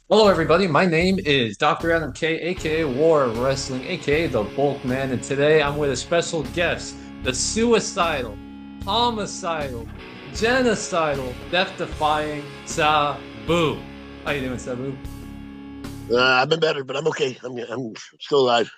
Hello, everybody. My name is Dr. Adam K, aka War of Wrestling, aka the Bulk Man, and today I'm with a special guest, the suicidal, homicidal, genocidal, death-defying Sabu. How you doing, Sabu? I've been better, but I'm okay. I'm still alive.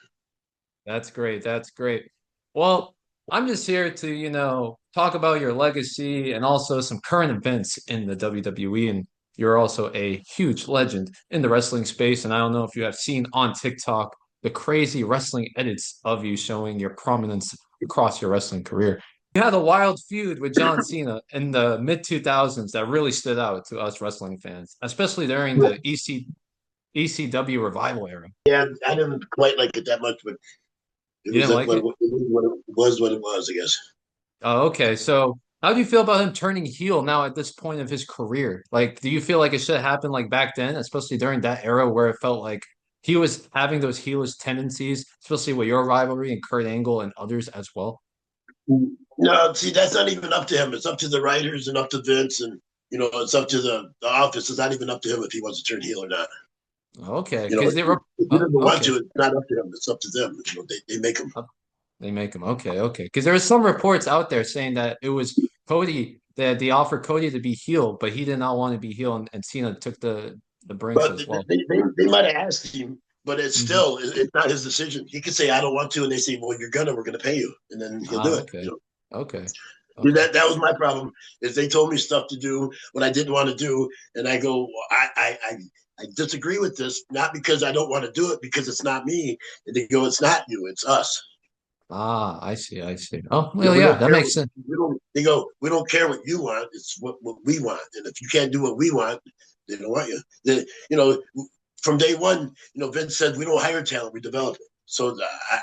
That's great. That's great. Well, I'm just here to, talk about your legacy and also some current events in the WWE. And you're also a huge legend in the wrestling space. And I don't know if you have seen on TikTok the crazy wrestling edits of you showing your prominence across your wrestling career. You had a wild feud with John Cena in the mid 2000s that really stood out to us wrestling fans, especially during the ECW revival era. Yeah, I didn't quite like it that much, but it You was didn't like like it? what it was, I guess. Oh, okay. So how do you feel about him turning heel now at this point of his career? Like, do you feel like it should have happened like back then, especially during that era where it felt like he was having those heelish tendencies, especially with your rivalry and Kurt Angle and others as well? No, see, that's not even up to him. It's up to the writers and up to Vince, and it's up to the office. It's not even up to him if he wants to turn heel or not. Okay, You know, because they were if he doesn't want okay. to, it's not up to him. It's up to them. They make him. They make him okay. Because there was some reports out there saying that it was Cody that they offered Cody to be heel, but he did not want to be heel, and Cena took the brinks But as well. they might have asked him, but it's Hmm. still it's not his decision. He could say I don't want to, and they say, well, we're gonna pay you, and then he'll do Ah, it. okay, okay, okay. That was my problem. Is they told me stuff to do what I didn't want to do, and I go, I disagree with this, not because I don't want to do it, because it's not me. And they go, it's not you, it's us. Ah, I see. Oh, You know, well, we yeah, don't that care. makes sense. We don't. They go, we don't care what you want. It's what we want. And if you can't do what we want, they don't want you. From day one, Vince said we don't hire talent, we develop it. So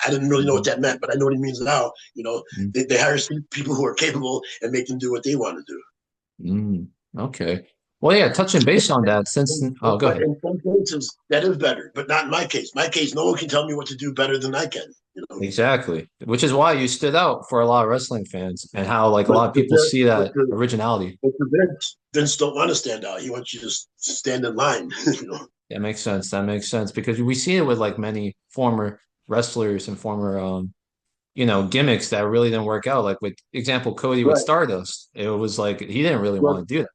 I didn't really know what Mhm. that meant, but I know what he means now. Mhm. They hire people who are capable and make them do what they want to do. Mm, okay. Well, yeah, touching base on that, since oh, go But ahead. in some cases, that is better, but not in my case. My case, no one can tell me what to do better than I can. You know, Exactly, which is why you stood out for a lot of wrestling fans and how like a but lot of but people the, see but that the, originality. but the Vince don't want to stand out. He wants you to stand in line. you know. That makes sense. That makes sense because we see it with like many former wrestlers and former gimmicks that really didn't work out. Like with example Cody with Right, Stardust, it was like he didn't really right, want to do that.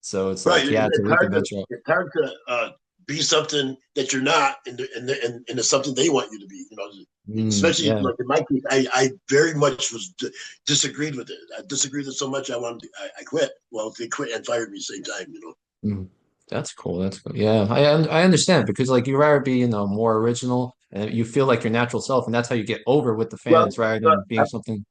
So it's like right. he had to reconvention. It's hard to be something that you're not, and it's something they want you to be. Especially Yeah. like in my case, I very much disagreed with it. I disagreed with it so much I quit. Well, they quit and fired me at the same time. Mm, that's cool. That's cool. Yeah, I understand because like you rather be more original and you feel like your natural self, and that's how you get over with the Well, fans rather uh, than being something.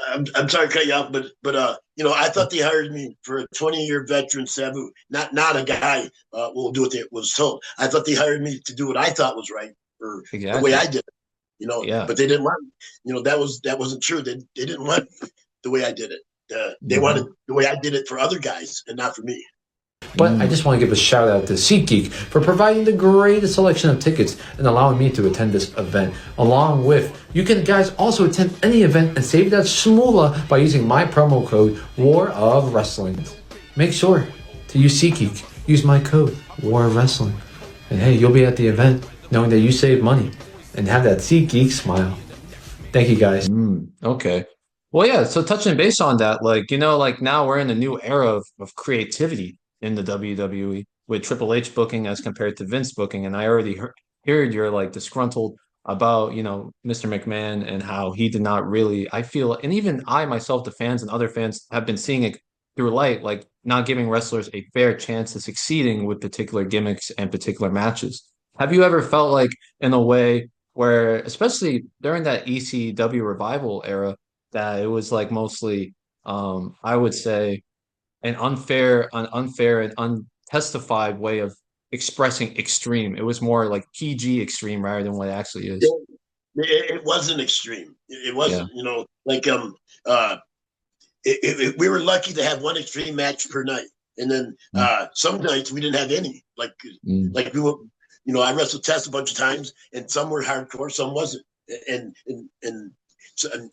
I'm sorry to cut you off, but I thought they hired me for a 20-year veteran Sabu, not a guy will do what they was told. I thought they hired me to do what I thought was right or the way I Exactly. did it. Yeah. But they didn't want. That wasn't true. They didn't want the way I did it. They wanted Hmm. the way I did it for other guys and not for me. But I just want to give a shout out to SeatGeek for providing the greatest selection of tickets and allowing me to attend this event. Along with, you can guys also attend any event and save that shmoola by using my promo code War of Wrestling. Make sure to use SeatGeek. Use my code War of Wrestling. And hey, you'll be at the event knowing that you save money and have that SeatGeek smile. Thank you guys. Okay. Well, yeah. So touching base on that, like like now we're in a new era of creativity in the WWE with Triple H booking as compared to Vince booking, and I already heard you're like disgruntled about Mr. McMahon and how he did not really. I feel, and even I myself, the fans and other fans have been seeing it through light, like not giving wrestlers a fair chance to succeeding with particular gimmicks and particular matches. Have you ever felt like in a way where, especially during that ECW revival era, that it was like mostly, I would say, an unfair and untestified way of expressing extreme. It was more like PG extreme rather than what it actually is. It wasn't extreme. It Yeah. wasn't. Uh, we were lucky to have one extreme match per night, and then Mm, some nights we didn't have any. mm, Like we were, I wrestled Test a bunch of times, and some were hardcore, some wasn't, and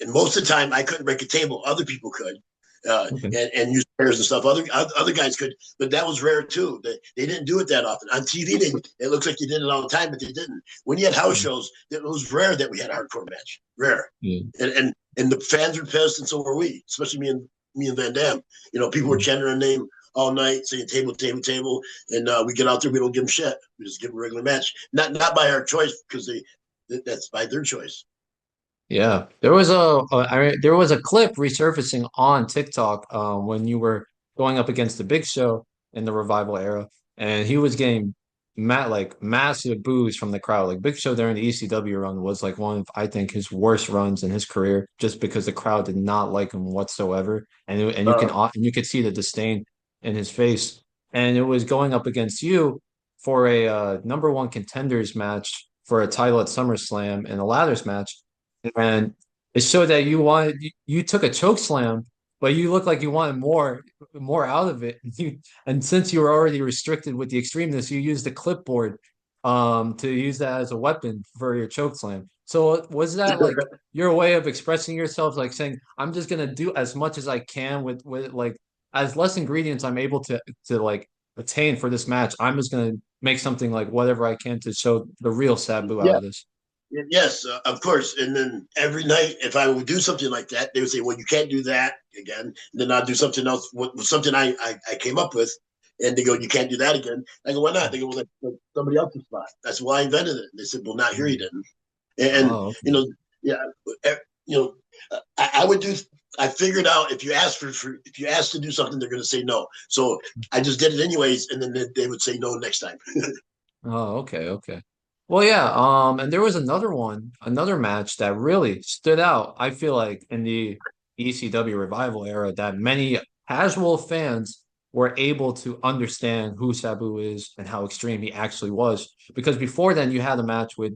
most of the time I couldn't break a table, other people could, Okay. and use prayers and stuff. Other guys could, but that was rare too. They didn't do it that often on TV. It looks like they did it all the time, but they didn't. When you had house shows, it was rare that we had a hardcore match. Rare, Yeah. and the fans were pissed, and so were we, especially me and Van Dam. People were chanting our name all night, saying table, table, table, and we get out there, we don't give them shit. We just give them a regular match, not by our choice because that's by their choice. Yeah, there was a clip resurfacing on TikTok when you were going up against the Big Show in the Revival era, and he was getting massive boos from the crowd. Like Big Show during the ECW run was like one of I think his worst runs in his career, just because the crowd did not like him whatsoever, and you could see the disdain in his face, and it was going up against you for a number one contenders match for a title at SummerSlam in a ladders match. And it showed that you took a choke slam, but you looked like you wanted more out of it. And since you were already restricted with the extremeness, you used the clipboard to use that as a weapon for your choke slam. So was that like your way of expressing yourself, like saying, I'm just gonna do as much as I can with like as less ingredients I'm able to like attain for this match. I'm just gonna make something like whatever I can to show the real Sabu out Yeah. of this. Yes, of course. And then every night, if I would do something like that, they would say, "Well, you can't do that again." And then I'll do something else, something I came up with, and they go, "You can't do that again." I go, "Why not?" They go, "Well, that's somebody else's spot." That's why I invented it. They said, "Well, not here, you didn't." And Oh, you know, yeah, you know, I would do. I figured out if you ask if you ask to do something, they're going to say no. So I just did it anyways, and then they would say no next time. oh, okay, okay. Well, yeah, and there was another match that really stood out, I feel like, in the ECW revival era that many casual fans were able to understand who Sabu is and how extreme he actually was. Because before then, you had a match with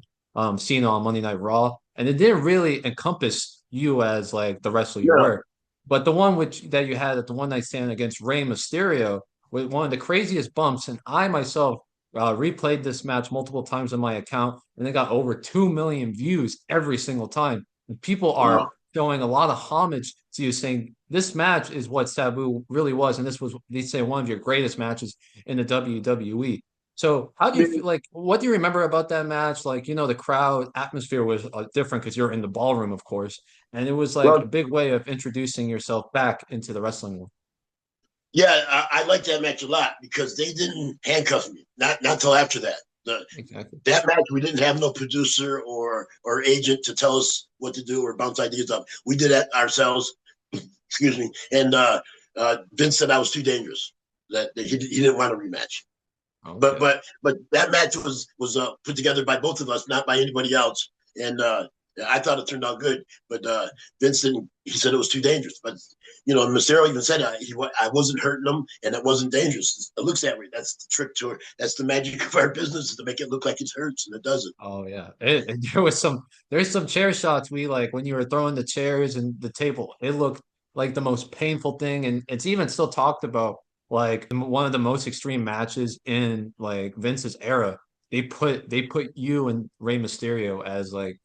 Cena on Monday Night Raw, and it didn't really encompass you as like the wrestler you Yeah. were. But the one which that you had at the one night stand against Rey Mysterio with one of the craziest bumps, and I myself replayed this match multiple times on my account, and it got over 2 million views every single time. And people are Wow. showing a lot of homage to you, saying this match is what Sabu really was, and this was they say one of your greatest matches in the WWE. So, how do you feel? Like, what do you remember about that match? Like, the crowd atmosphere was different because you're in the ballroom, of course, and it was like a Well, big way of introducing yourself back into the wrestling world. yeah, I like that match a lot because they didn't handcuff me. Not till after that. Exactly. That match, we didn't have no producer or agent to tell us what to do or bounce ideas up. We did that ourselves. Excuse me. And Vince said I was too dangerous. That he didn't want a rematch. But Okay. but but that match was put together by both of us, not by anybody else. And I thought it turned out good. But Vince didn't. He said it was too dangerous. But Mysterio even said I wasn't hurting him, and it wasn't dangerous. It looks that way. That's the trick to it. That's the magic of our business, is to make it look like it hurts, and it doesn't. Oh yeah, there's some chair shots we like when you were throwing the chairs and the table. It looked like the most painful thing, and it's even still talked about like one of the most extreme matches in like Vince's era. They put you and Rey Mysterio as like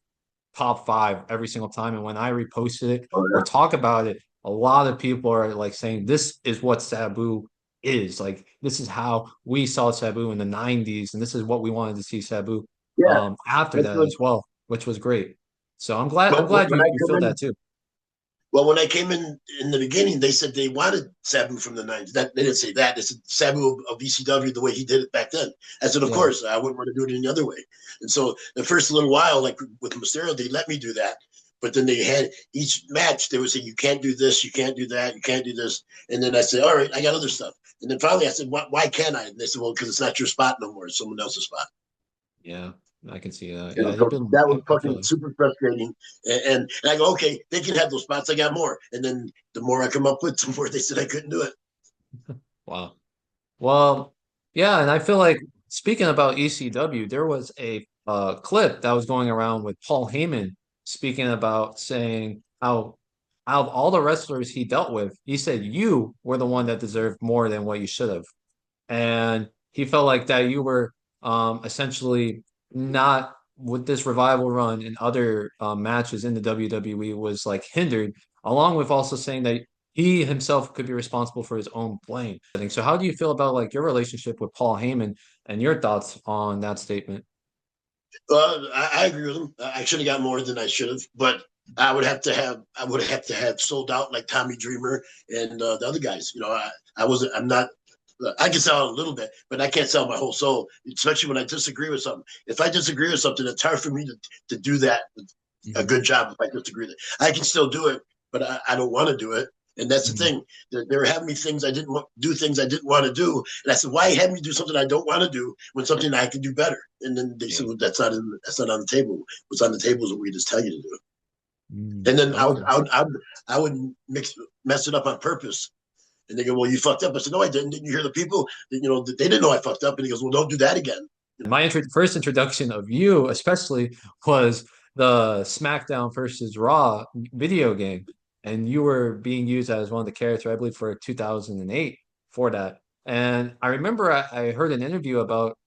top five every single time, and when I reposted it Oh or yeah. talk about it, a lot of people are like saying this is what Sabu is. Like this is how we saw Sabu in the 90s, and this is what we wanted to see Sabu Yeah. after That's that what. as well, which was great. So I'm Well, glad when you feel that too. when I came in the beginning, they said they wanted Sabu from the '90s. That they didn't say that. They said Sabu of ECW the way he did it back then. I said, of Yeah. course, I wouldn't want to do it any other way. And so the first little while, like with Mysterio, they let me do that. But then they had each match, they would say, you can't do this, you can't do that, you can't do this. And then I said, all right, I got other stuff. And then finally I said, why can't I? And they said, well, because it's not your spot no more. It's someone else's spot. Yeah, I can see that. Yeah, you've So been that was I feel fucking it. super frustrating. And I go, okay, they can have those spots. I got more. And then the more I come up with, the more they said I couldn't do it. Wow. Well, yeah, and I feel like speaking about ECW, there was a clip that was going around with Paul Heyman speaking about saying how out of all the wrestlers he dealt with, he said you were the one that deserved more than what you should have. And he felt like that you were essentially not with this revival run and other matches in the WWE was like hindered, along with also saying that he himself could be responsible for his own blame. So how do you feel about like your relationship with Paul Heyman and your thoughts on that statement? I agree with him. I should have got more than I should have, but I would have to have sold out like Tommy Dreamer and the other guys. I wasn't. I'm not. I can sell a little bit, but I can't sell my whole soul, especially when I disagree with something. If I disagree with something, it's hard for me to do that a good job if I disagree with it. I can still do it, but I don't want to do it. And that's the thing. They were having me things I didn't want, do things I didn't want to do. And I said, why have me do something I don't want to do when something I can do better? And then they said, well, that's not on the table. What's on the table is what we just tell you to do. And then I would mess it up on purpose. And they go, well, you fucked up. I said, no, I didn't. Didn't you hear the people? They didn't know I fucked up. And he goes, well, don't do that again. My first introduction of you, especially, was the SmackDown versus Raw video game, and you were being used as one of the characters, I believe, for 2008 for that. And I remember I heard an interview about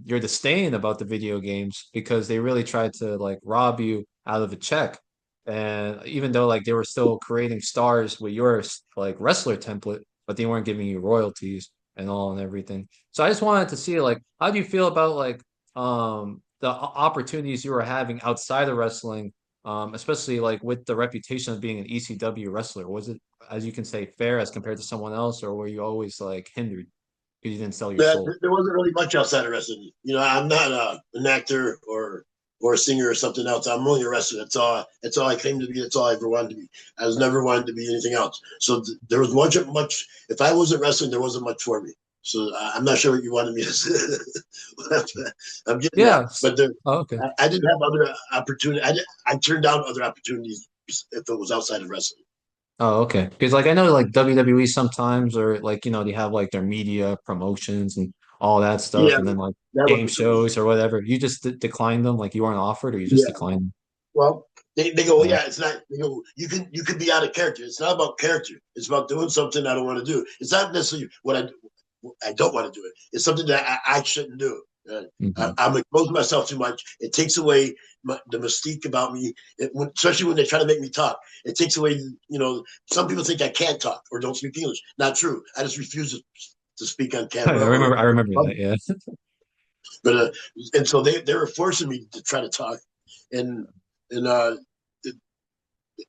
your disdain about the video games because they really tried to like rob you out of a check. And even though like they were still creating stars with your like wrestler template, but they weren't giving you royalties and all and everything. So I just wanted to see like how do you feel about like the opportunities you were having outside of wrestling, especially like with the reputation of being an ECW wrestler? Was it, as you can say, fair as compared to someone else, or were you always like hindered because you didn't sell your But soul? there wasn't really much outside of wrestling. I'm not an actor or a singer or something else. I'm only a wrestler. That's all. That's all I claim to be. That's all I ever wanted to be. I was never wanted to be anything else. So there was much. If I wasn't wrestling, there wasn't much for me. So I'm not sure what you wanted me to say. I'm getting Yeah. that, but Oh, okay. I didn't have other opportunities. I turned down other opportunities if it was outside of wrestling. Oh, okay. Because like I know like WWE sometimes or like they have like their media promotions and all that stuff Yeah, and then like that game wasn't for me. shows or whatever. You just declined them, like you weren't offered or you just Yeah. declined them? Well, they go, well, Oh, yeah, it's not. They go, you can be out of character. It's not about character. It's about doing something I don't want to do. It's not necessarily what I don't want to do. It's something that I shouldn't do. mhm. I'm exposing myself too much. It takes away the mystique about me, especially when they try to make me talk. It takes away, some people think I can't talk or don't speak English. Not true. I just refuse to speak on I camera remember or I remember that, yeah. but and so they were forcing me to try to talk, and and uh,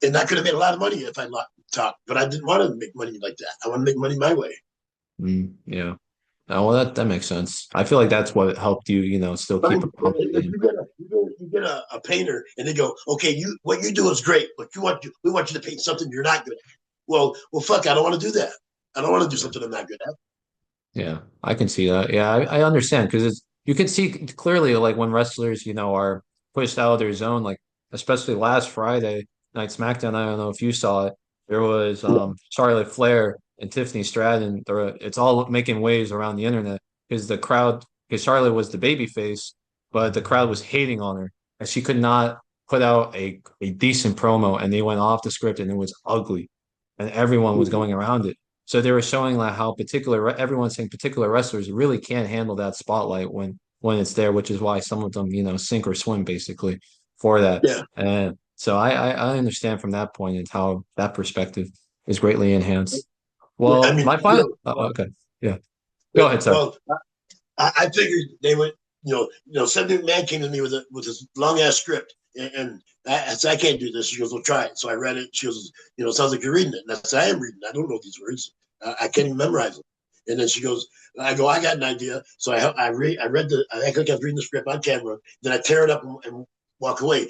and I could have made a lot of money if I talked, but I didn't want to make money like that. I want to make money my way. Yeah. Oh, well, that makes sense. I feel like that's what helped you, still I keep mean, a humble if name. you get a painter and they go, okay, what you do is great, but we want you to paint something you're not good at. Well, fuck, I don't want to do that. I don't want to do Yeah. something I'm not good at. Yeah, I can see that. Yeah, I understand because you can see clearly like when wrestlers, are pushed out of their zone, like especially last Friday night SmackDown. I don't know if you saw it. There was Charlotte Flair and Tiffany Stratton. It's all making waves around the internet because because Charlotte was the baby face, but the crowd was hating on her and she could not put out a decent promo and they went off the script and it was ugly and everyone was going around it. So they were showing like how everyone's saying particular wrestlers really can't handle that spotlight when it's there, which is why some of them, sink or swim basically for that. Yeah, And so I understand from that point and how that perspective is greatly enhanced. I Well, mean, my final, okay, yeah, go ahead, sir. well, I figured they would, 70 man came to me with this long ass script, and I said, I can't do this. She goes, well, try it. So I read it. She goes, it sounds like you're reading it. And I said, I am reading. I don't know these words. I can't even memorize them. And then she goes, I go, I got an idea. So I read I act like I was reading the script on camera. Then I tear it up and walk away.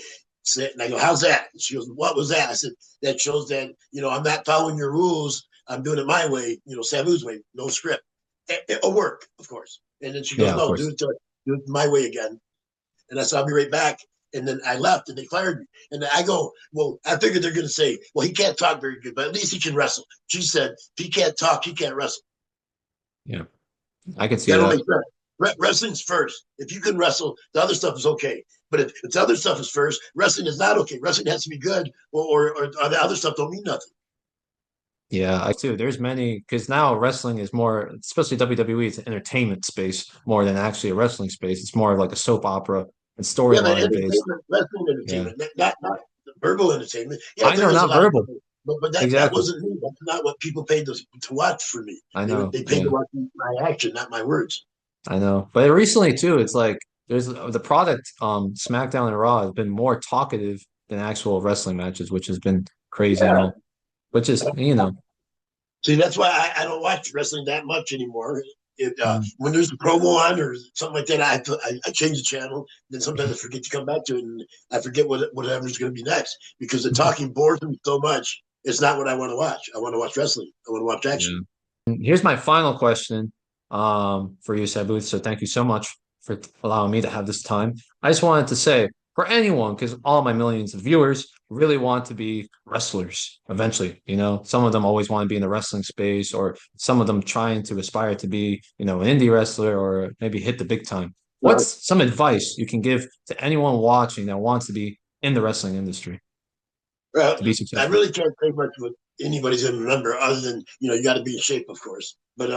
And I go, how's that? And she goes, what was that? I said, that shows that, I'm not following your rules. I'm doing it my way, Sabu's way, no script. It'll work, of course. And then she goes, Yeah, of no, course. do it my way again. And I said, I'll be right back. And then I left and they fired me. And I go, well, I figured they're going to say, well, he can't talk very good, but at least he can wrestle. She said, if he can't talk, he can't wrestle. Yeah, I can see That don't that. make sense. Wrestling's first. If you can wrestle, the other stuff is okay. But if the other stuff is first, wrestling is not okay. Wrestling has to be good, or the other stuff don't mean nothing. Yeah, I too. There's many because now wrestling is more, especially WWE, it's an entertainment space more than actually a wrestling space. It's more like a soap opera and Yeah, but storyline based. entertainment, wrestling Yeah. entertainment, not verbal entertainment. Yeah, I there know, is a not lot of verbal. but that Exactly. wasn't me. That's not what people paid to watch for me. I know. They paid to watch my action, not my words. I know. But recently too, it's like there's the product, SmackDown and Raw has been more talkative than actual wrestling matches, which has been crazy, Yeah. which is, See, that's why I don't watch wrestling that much anymore. mm, When there's a promo on or something like that, I change the channel. Then sometimes I forget to come back to it, and I forget whatever's going to be next because the talking bores me so much. It's not what I want to watch. I want to watch wrestling. I want to watch action. yeah. Here's my final question for you, Sabu. So thank you so much for allowing me to have this time. I just wanted to say for anyone, because all my millions of viewers really want to be wrestlers eventually. Some of them always want to be in the wrestling space, or some of them trying to aspire to be, an indie wrestler or maybe hit the big time. Uh, What's some advice you can give to anyone watching that wants to be in the wrestling industry Well, to be I successful? really can't say much what anybody's going to remember other than, you got to be in shape, of course. But,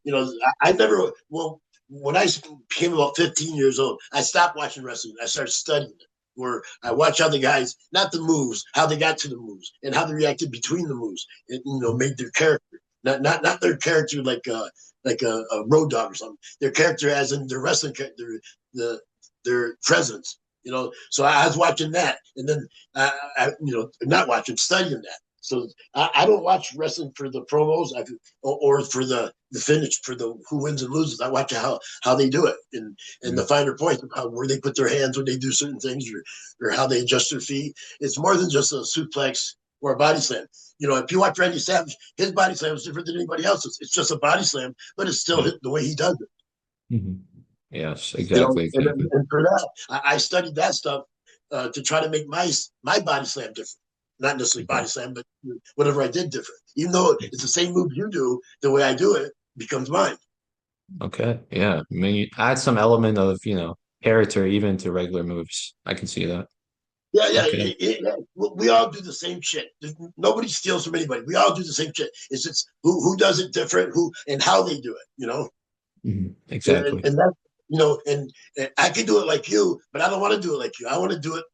Yeah. I never, well, when I became about 15 years old, I stopped watching wrestling. I started studying it, where I watch how the guys, not the moves, how they got to the moves and how they reacted between the moves and, made their character. Not their character like a road dog or something. Their character as in their wrestling character, their presence. So I was watching that, and then not watching, studying that. So I don't watch wrestling for the promos, or for the finish, for the who wins and loses. I watch how they do it, and the finer points of where they put their hands when they do certain things, or how they adjust their feet. It's more than just a suplex or a body slam. If you watch Randy Savage, his body slam is different than anybody else's. It's just a body slam, but it's still the way he does it. Mhm. Yes, exactly, exactly. And for that, I studied that stuff to try to make my body slam different. Not necessarily Okay. body slam, but whatever I did different. Even though it's the same move you do, the way I do it becomes mine. Okay. Yeah. I mean, you add some element of, character even to regular moves. I can see that. Yeah, yeah. Okay. We all do the same shit. Nobody steals from anybody. We all do the same shit. It's just who does it different, who and how they do it. Exactly. And that and I can do it like you, but I don't want to do it like you. I want to do it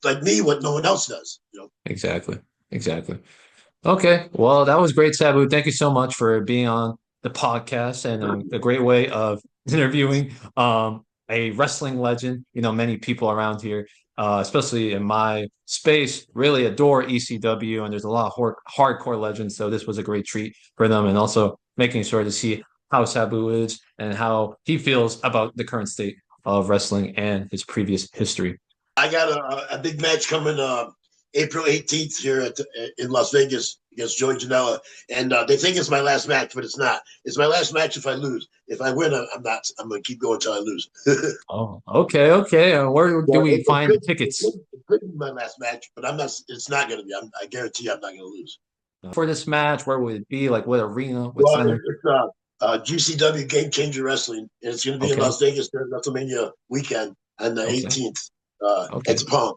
like me, what no one else does. Exactly. Exactly. Okay. Well, that was great, Sabu. Thank you so much for being on the podcast and a great way of interviewing a wrestling legend. Many people around here, especially in my space, really adore ECW, and there's a lot of hardcore legends. So this was a great treat for them, and also making sure to see how Sabu is and how he feels about the current state of wrestling and his previous history. I got a big match coming April 18th here in Las Vegas against Joey Janela, and they think it's my last match, but it's not. It's my last match if I lose. If I win, I'm not. I'm going to keep going until I lose. Oh, okay, okay. Where do we find the tickets it could be my last match, but I'm not. It's not going to be. I guarantee you I'm not going to lose. for this match? Where would it be? Like what arena? What Well, center? it's GCW Game Changer Wrestling, and it's going to be in Okay, Las Vegas during WrestleMania weekend on the okay, 18th. okay, It's Palm.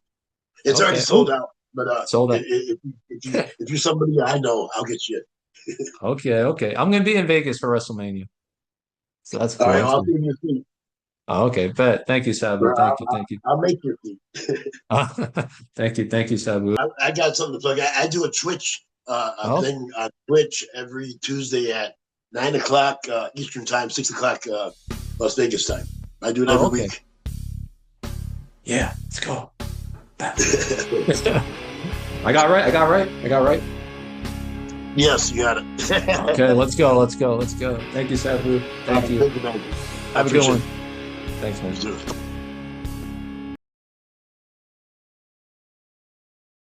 It's already okay. sold Oh, out, but sold out. if you're somebody I know, I'll get you. Okay, okay. I'm gonna be in Vegas for WrestleMania, so that's All cool. right, That's I'll cool. give you a seat. Oh, okay, bet. Thank you, Sabu. I'll, Thank you, thank you. I'll make your seat. Thank you, Sabu. I got something to plug. I do a Twitch a Oh, thing on Twitch every Tuesday at 9 o'clock Eastern time, 6 o'clock Las Vegas time. I do it every okay. week. Yeah, let's go. I got right. I got right. I got right. Yes, you got it. Okay, let's go. Let's go. Let's go. Thank you, Sabu. Thank you. Thank you, man. I Have a good appreciate one. it. Thanks, man. You too.